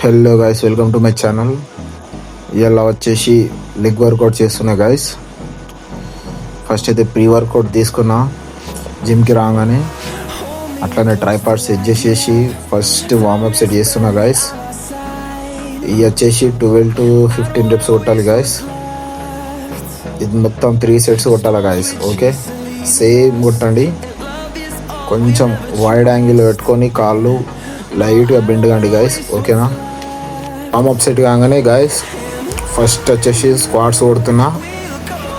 Hello guys, welcome to my channel. ఇలా వచ్చేసి leg work out చేస్తున్నా గైస్. ఫస్ట్ అయితే ప్రీ వర్కౌట్ తీసుకున్నా జిమ్కి రాగానే. అట్లనే ట్రైపాడ్ సెట్ చేసేసి ఫస్ట్ వార్మప్ సెట్ చేస్తున్నా గైస్. ఇవి వచ్చేసి 12 to 15 reps కొట్టాలి గైస్. ఇది మొత్తం 3 sets కొట్టాలి గైస్. ఓకే, సేమ్ కొట్టండి. కొంచెం వైడ్ యాంగిల్ పెట్టుకొని కాళ్ళు లైట్గా బెండ్ కండి గైస్. ఓకేనా? వార్మప్ సెట్ కాగానే గైస్ ఫస్ట్ వచ్చేసి స్క్వాట్స్ కొడుతున్నా.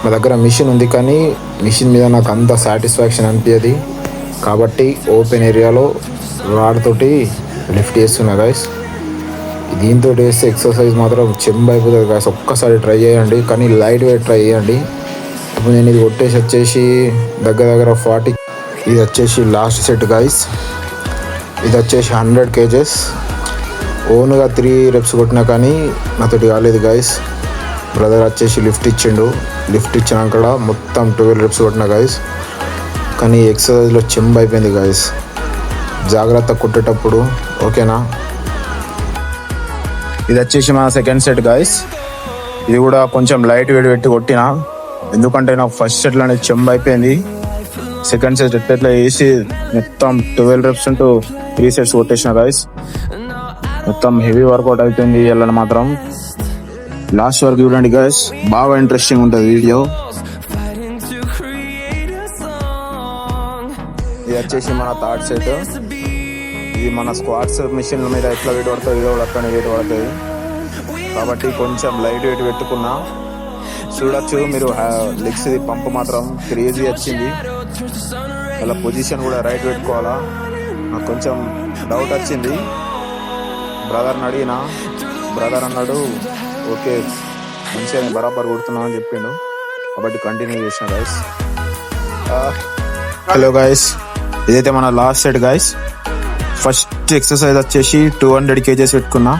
మా దగ్గర మిషన్ ఉంది కానీ మిషన్ మీద నాకు అంత సాటిస్ఫాక్షన్ అనిపించదు, కాబట్టి ఓపెన్ ఏరియాలో రాడ్ తోటి లిఫ్ట్ చేస్తున్నా గైస్. దీంతో వేస్తే ఎక్సర్సైజ్ మాత్రం చెంబు అయిపోతుంది గైస్. ఒక్కసారి ట్రై చేయండి, కానీ లైట్ వెయిట్ ట్రై చేయండి. ఇప్పుడు నేను ఇది కొట్టేసి వచ్చేసి దగ్గర 40. ఇది వచ్చేసి లాస్ట్ సెట్ గైస్. ఇది వచ్చేసి 100 kgs. ఓన్గా 3 reps కొట్టినా కానీ నాతోటి కాలేదు గైస్. బ్రదర్ వచ్చేసి లిఫ్ట్ ఇచ్చిండు. లిఫ్ట్ ఇచ్చినాక మొత్తం 12 reps కొట్టినా గైస్. కానీ ఎక్సర్సైజ్లో చెంబు అయిపోయింది గైస్. జాగ్రత్త కొట్టేటప్పుడు. ఓకేనా? ఇది వచ్చేసి మన సెకండ్ సెట్ గైస్. ఇది కూడా కొంచెం లైట్ వెయిట్ పెట్టి కొట్టినా, ఎందుకంటే నాకు ఫస్ట్ సెట్లో అనేది చెంబు అయిపోయింది. సెకండ్ సెట్ ఎట్లా వేసి మొత్తం 12 reps ఉంటూ 3 sets కొట్టేసిన గైస్. మొత్తం హెవీ వర్కౌట్ అవుతుంది. వెళ్ళని మాత్రం లాస్ట్ వరకు చూడండి గైస్, బాగా ఇంట్రెస్టింగ్ ఉంటుంది వీడియో. ఇది వచ్చేసి మన థర్డ్ సెట్. ఇది మన స్క్వాట్స్ మిషన్ మీద ఎట్లా వెయిట్ పడుతుంది, ఇది కూడా అట్లనే వెయిట్ పడుతుంది. కాబట్టి కొంచెం లైట్ వెయిట్ పెట్టుకున్నా. చూడొచ్చు మీరు, లెగ్స్ పంప్ మాత్రం క్రేజీ వచ్చింది. అలా పొజిషన్ కూడా రైట్ పెట్టుకోవాలా. నాకు కొంచెం డౌట్ వచ్చింది. బ్రదర్ని అడిగినా, బ్రదర్ అన్నాడు ఓకే మంచిగా బరాబర్ కొడుతున్నావు అని చెప్పిండు, కాబట్టి కంటిన్యూ చేసిన గైస్. హలో గైస్, ఇదైతే మన last set guys. First exercise వచ్చేసి 200 kgs పెట్టుకున్నా.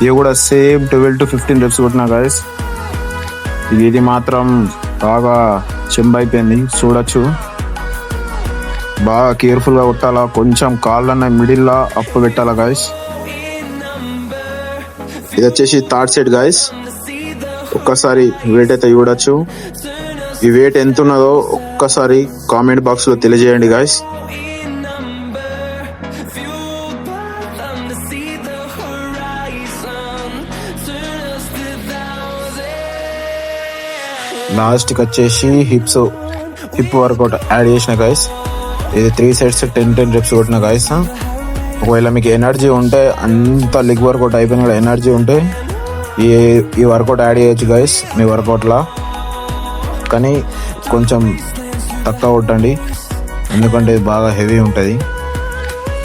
ఇది కూడా సేమ్ 12 to 15 reps కొట్టినా గైస్. ఇది మాత్రం బాగా చెంబు అయిపోయింది. చూడొచ్చు, బాగా కేర్ఫుల్గా కొట్టాలా. కొంచెం కాళ్ళన్న మిడిల్లో అప్పు పెట్టాలా గైస్. ఇది వచ్చేసి థర్డ్ సెట్ గైస్. ఒక్కసారి వెయిట్ అయితే చూడొచ్చు. ఈ వెయిట్ ఎంత ఉన్నదో ఒక్కసారి కామెంట్ బాక్స్ లో తెలియజేయండి గైస్. లాస్ట్కి వచ్చేసి హిప్ వర్కౌట్ యాడ్ చేసిన గైస్. ఇది 3 sets 10 reps కొట్టిన గైస్. ఒకవేళ మీకు ఎనర్జీ ఉంటే, అంత లెగ్ వర్కౌట్ అయిపోయిన కూడా ఎనర్జీ ఉంటే ఈ వర్కౌట్ యాడ్ చేయొచ్చు గైస్ మీ వర్కౌట్లో. కానీ కొంచెం తక్కువ కొట్టండి, ఎందుకంటే ఇది బాగా హెవీ ఉంటుంది.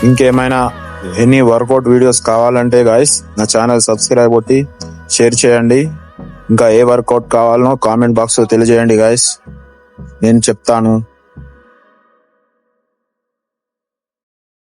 ఇంకేమైనా ఎనీ వర్కౌట్ వీడియోస్ కావాలంటే గైస్ నా ఛానల్ సబ్స్క్రైబ్ కొట్టి షేర్ చేయండి. ఇంకా ఏ వర్కౌట్ కావాలనో కామెంట్ బాక్స్లో తెలియజేయండి గైస్, నేను చెప్తాను.